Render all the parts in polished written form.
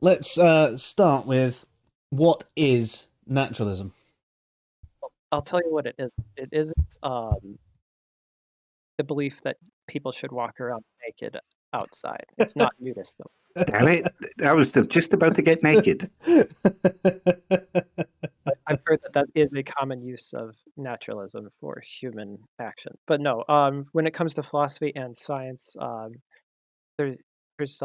let's start with what is naturalism? I'll tell you what it is. It isn't the belief that people should walk around naked outside. It's not nudist though. Damn it. I was just about to get naked. But I've heard that that is a common use of naturalism for human action. But no, when it comes to philosophy and science, there, there's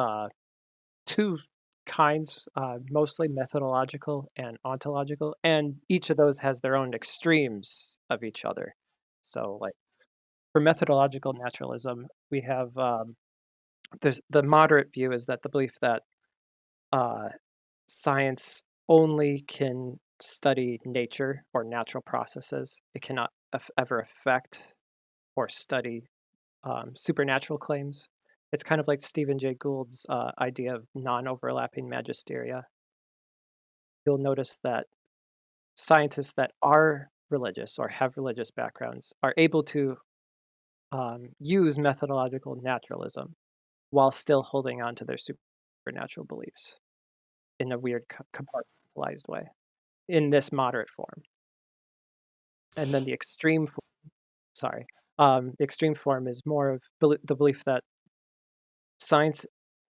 two kinds, mostly methodological and ontological, and each of those has their own extremes of each other. So, like for methodological naturalism, we have there's the moderate view is that the belief that uh, science only can study nature or natural processes. It cannot ever affect or study supernatural claims. It's kind of like Stephen Jay Gould's idea of non-overlapping magisteria. You'll notice that scientists that are religious or have religious backgrounds are able to use methodological naturalism while still holding on to their supernatural beliefs in a weird compartmentalized way in this moderate form. And then the extreme sorry, the extreme form is more of the belief that science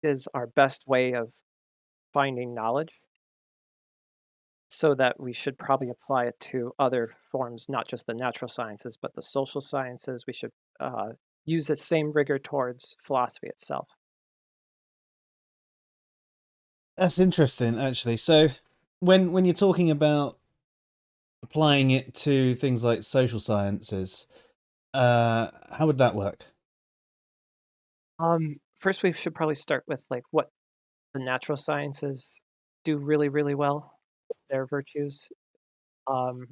is our best way of finding knowledge, so that we should probably apply it to other forms, not just the natural sciences, but the social sciences. We should use the same rigor towards philosophy itself. That's interesting, actually. So, when you're talking about applying it to things like social sciences, how would that work? First, we should probably start with like what the natural sciences do really, really well, their virtues. Um,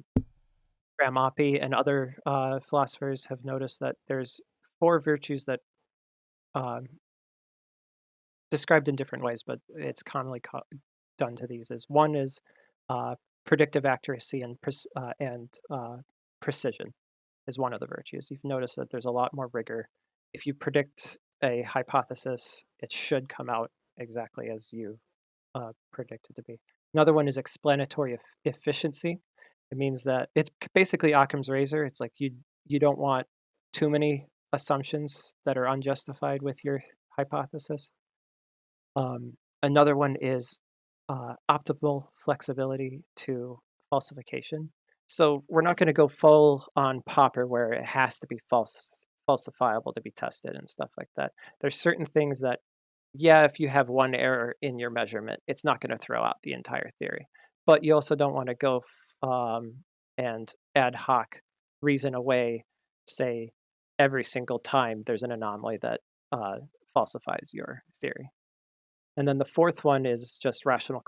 Graham Oppie and other philosophers have noticed that there's four virtues that um, described in different ways, but it's commonly done to these. Is one is uh, predictive accuracy and precision is one of the virtues. You've noticed that there's a lot more rigor. If you predict a hypothesis, it should come out exactly as you predict it to be. Another one is explanatory efficiency. It means that it's basically Occam's razor. It's like you don't want too many assumptions that are unjustified with your hypothesis. Another one is optimal flexibility to falsification. So we're not going to go full on Popper where it has to be falsifiable to be tested and stuff like that. There's certain things that, yeah, if you have one error in your measurement, it's not going to throw out the entire theory. But you also don't want to go and ad hoc reason away, say, every single time there's an anomaly that falsifies your theory. And then the fourth one is just rational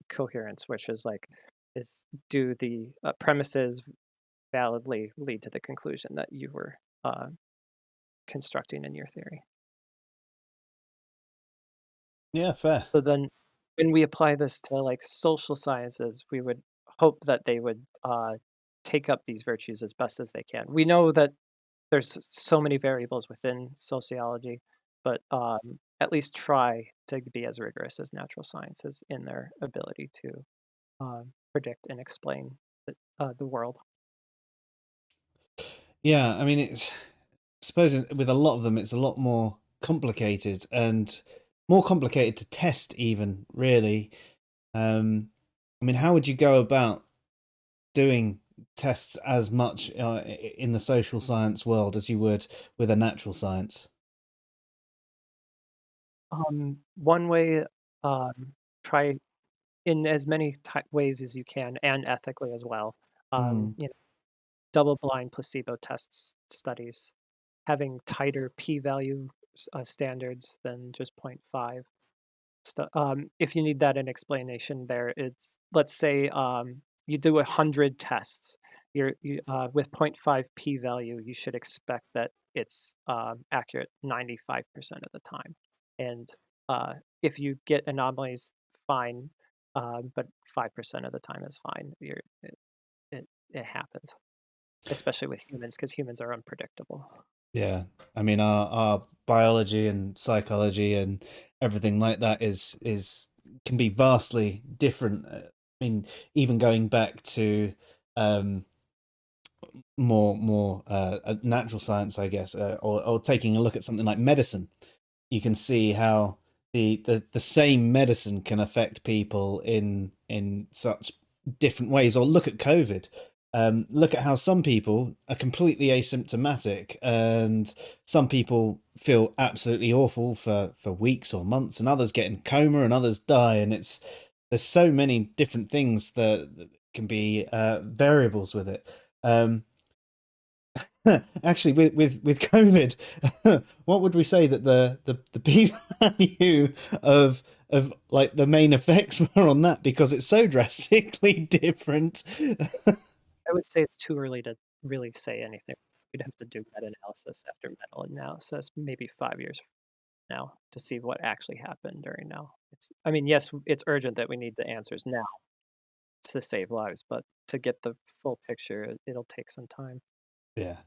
coherence, which is like, is do the premises validly lead to the conclusion that you were constructing in your theory? Yeah, fair. So then when we apply this to like social sciences, we would hope that they would take up these virtues as best as they can. We know that there's so many variables within sociology, but at least try to be as rigorous as natural sciences in their ability to predict and explain the world. Yeah, I mean, I suppose with a lot of them, it's a lot more complicated and more complicated to test, even really. I mean, how would you go about doing tests as much in the social science world as you would with a natural science? One way, try in as many ways as you can, and ethically as well. Hmm. You know, double-blind placebo tests studies, having tighter p-value standards than just zero point 0.5. If you need that in explanation there, it's let's say, you do 100 tests. With zero point 0.5 p-value, you should expect that it's, accurate 95% of the time. And, if you get anomalies, fine, but 5% of the time is fine. It happens, especially with humans, because humans are unpredictable. Yeah, I mean, our biology and psychology and everything like that is can be vastly different. I mean, even going back to more natural science, I guess, or taking a look at something like medicine, you can see how the same medicine can affect people in such different ways. Or look at COVID. Look at how some people are completely asymptomatic, and some people feel absolutely awful for weeks or months, and others get in coma, and others die. And there's so many different things that can be variables with it. Actually, with COVID, what would we say that the p value of like the main effects were on that, because it's so drastically different? I would say it's too early to really say anything. We'd have to do meta-analysis after meta-analysis, maybe 5 years from now, to see what actually happened during now. I mean, yes, it's urgent that we need the answers now to save lives, but to get the full picture, it'll take some time. Yeah,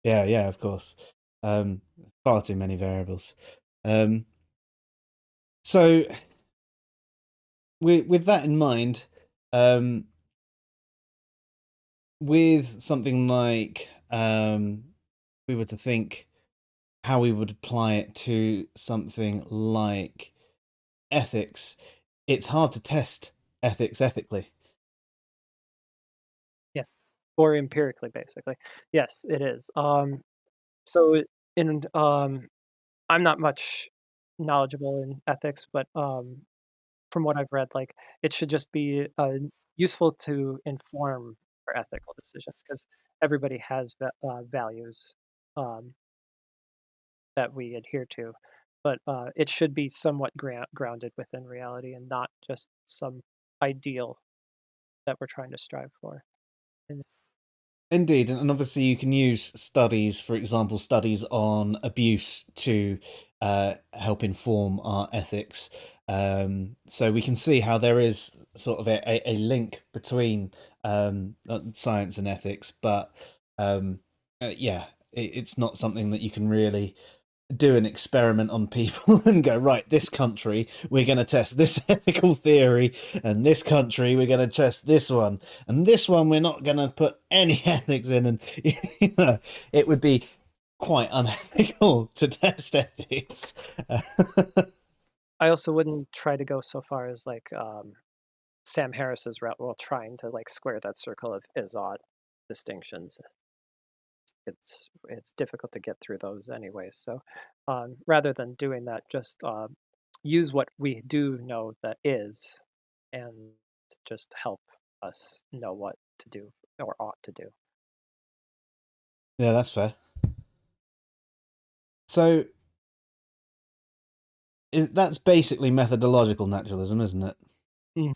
yeah, of course. Far too many variables. So with that in mind, with something like we were to think how we would apply it to something like ethics, it's hard to test ethics ethically. Yeah, or empirically, basically. Yes, it is. So in I'm not much knowledgeable in ethics, but from what I've read, like it should just be useful to inform our ethical decisions because everybody has values um, that we adhere to, but it should be somewhat grounded within reality and not just some ideal that we're trying to strive for. And Indeed, and obviously you can use studies, for example, studies on abuse to help inform our ethics. So we can see how there is sort of a link between science and ethics, but yeah, it's not something that you can really do an experiment on people and go, right, this country we're going to test this ethical theory, and this country we're going to test this one, and this one we're not going to put any ethics in. And you know, it would be quite unethical to test ethics. I also wouldn't try to go so far as like Sam Harris's route, while trying to like square that circle of is-ought distinctions. It's difficult to get through those anyways. So rather than doing that, just use what we do know that is, and just help us know what to do or ought to do. Yeah, that's fair. So that's basically methodological naturalism, isn't it? Mm.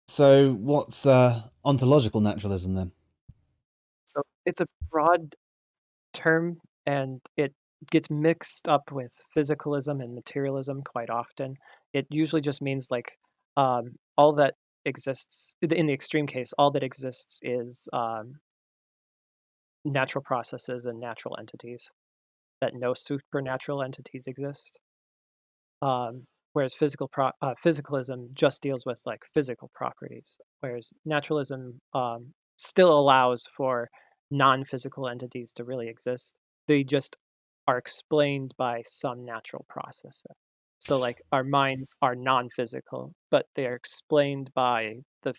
So what's ontological naturalism then? So it's a broad term, and it gets mixed up with physicalism and materialism quite often. It usually just means like all that exists in the extreme case. All that exists is natural processes and natural entities. That no supernatural entities exist. Whereas physicalism just deals with like physical properties, whereas naturalism still allows for non-physical entities to really exist. They just are explained by some natural process. So, like our minds are non-physical, but they are explained by the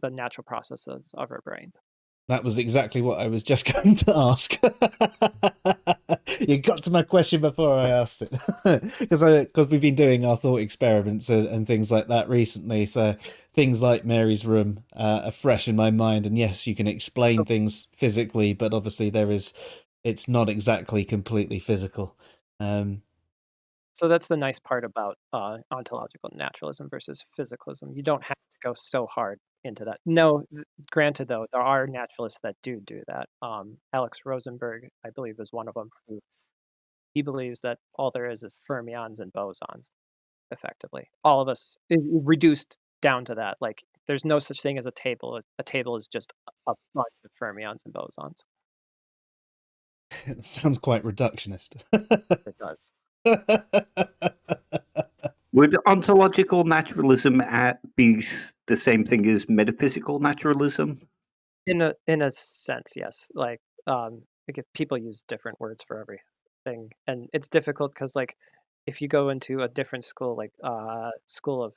natural processes of our brains. That was exactly what I was just going to ask. You got to my question before I asked it, because we've been doing our thought experiments and things like that recently. So things like Mary's room are fresh in my mind. And yes, you can explain things physically, but obviously it's not exactly completely physical. So that's the nice part about ontological naturalism versus physicalism. You don't have to go so hard into that. No, granted though, there are naturalists that do that. Alex Rosenberg, I believe, is one of them. Who he believes that all there is fermions and bosons. Effectively, all of us reduced down to that. Like, there's no such thing as a table. A table is just a bunch of fermions and bosons. It sounds quite reductionist. It does. Would ontological naturalism be the same thing as metaphysical naturalism? In a sense, yes. Like, if people use different words for everything, and it's difficult because, like, if you go into a different school, like, school of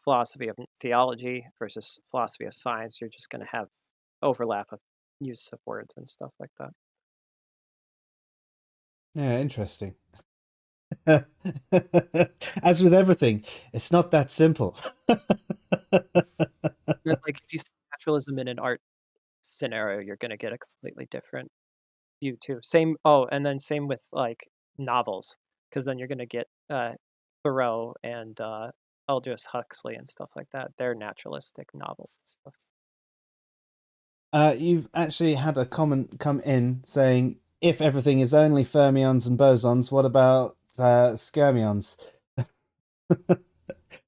philosophy of theology versus philosophy of science, you're just gonna have overlap of use of words and stuff like that. Yeah, interesting. As with everything, it's not that simple. But, like, if you see naturalism in an art scenario, you're gonna get a completely different view too. And then same with, like, novels, because then you're gonna get, Thoreau and, Aldous Huxley and stuff like that. They're naturalistic novels and stuff. You've actually had a comment come in saying, if everything is only fermions and bosons, what about skyrmions? Well, that's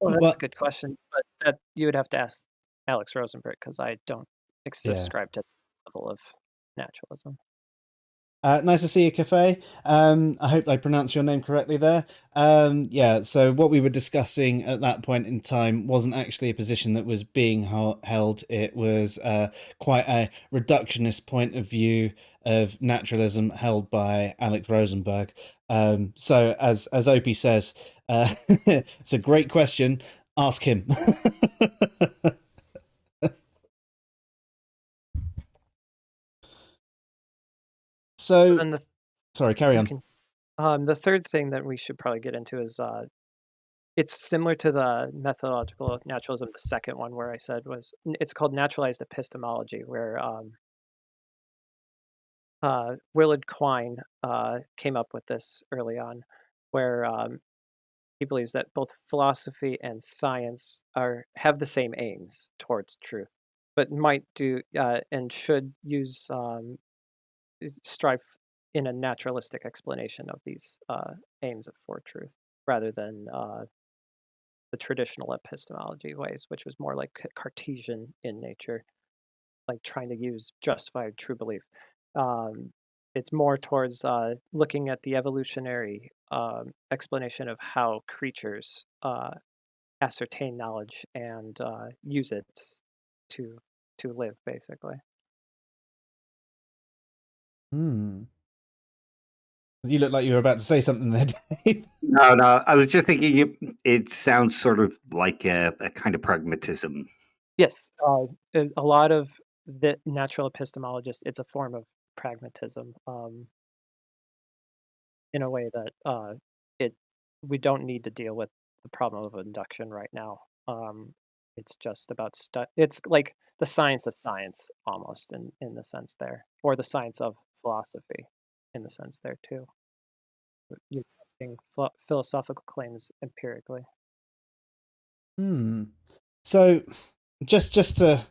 a Well, good question, but that you would have to ask Alex Rosenberg because I don't yeah. subscribe to that level of naturalism. Nice to see you, Cafe. I hope I pronounced your name correctly there. Yeah, so what we were discussing at that point in time wasn't actually a position that was being held. It was quite a reductionist point of view of naturalism held by Alex Rosenberg. So, as Opie says, it's a great question. Ask him. But So, then sorry, carry you on. can the third thing that we should probably get into is, it's similar to the methodological naturalism, the second one where I said it's called naturalized epistemology, where, Willard Quine, came up with this early on, where, he believes that both philosophy and science have the same aims towards truth, but might do, and should use, strive in a naturalistic explanation of these, aims for truth rather than, the traditional epistemology ways, which was more like Cartesian in nature, like trying to use justified true belief. Um, it's more towards looking at the evolutionary explanation of how creatures ascertain knowledge and use it to to live, basically. Hmm. You look like you were about to say something there, Dave. No, no. I was just thinking it sounds sort of like a kind of pragmatism. Yes, a lot of the natural epistemologists, it's a form of pragmatism. In a way that, it we don't need to deal with the problem of induction right now. It's just about it's like the science of science almost in the sense there, or the science of philosophy in the sense there too. You're testing philosophical claims empirically. Hmm. So, just to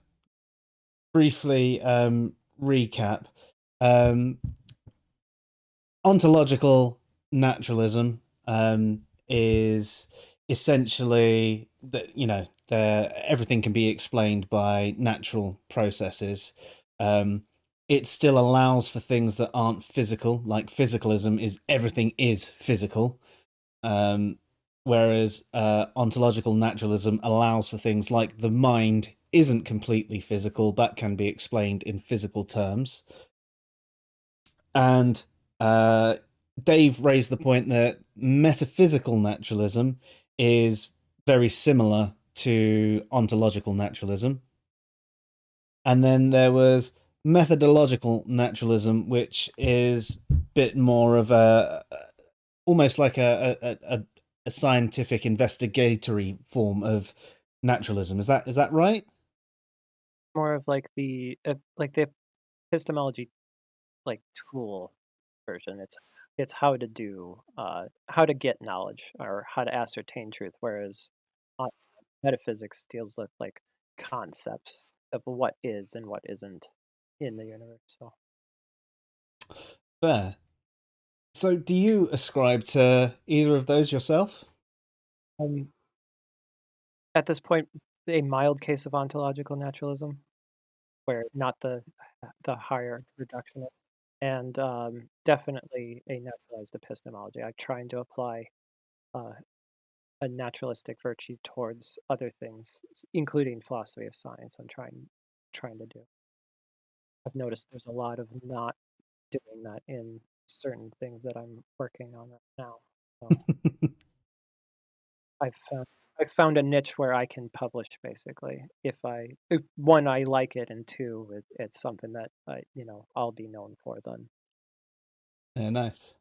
briefly recap, um, ontological naturalism is essentially that everything can be explained by natural processes. Um, it still allows for things that aren't physical, like physicalism is everything is physical. Um, Whereas ontological naturalism allows for things like the mind isn't completely physical, but can be explained in physical terms. And uh, Dave raised the point that metaphysical naturalism is very similar to ontological naturalism. And then there was methodological naturalism, which is a bit more of a almost like a scientific investigatory form of naturalism. Is that right? More of like the epistemology like tool version. It's how to get knowledge or how to ascertain truth, whereas uh, metaphysics deals with like concepts of what is and what isn't in the universe. So Fair. So, do you ascribe to either of those yourself? um, at this point, a mild case of ontological naturalism, where not the higher reductionist, and definitely a naturalized epistemology. I'm trying to apply a naturalistic virtue towards other things, including philosophy of science. I'm trying to do. I've noticed there's a lot of not doing that in certain things that I'm working on right now. So I've found I've found a niche where I can publish basically if one, I like it, and two, it's something that I'll be known for then. Yeah, nice.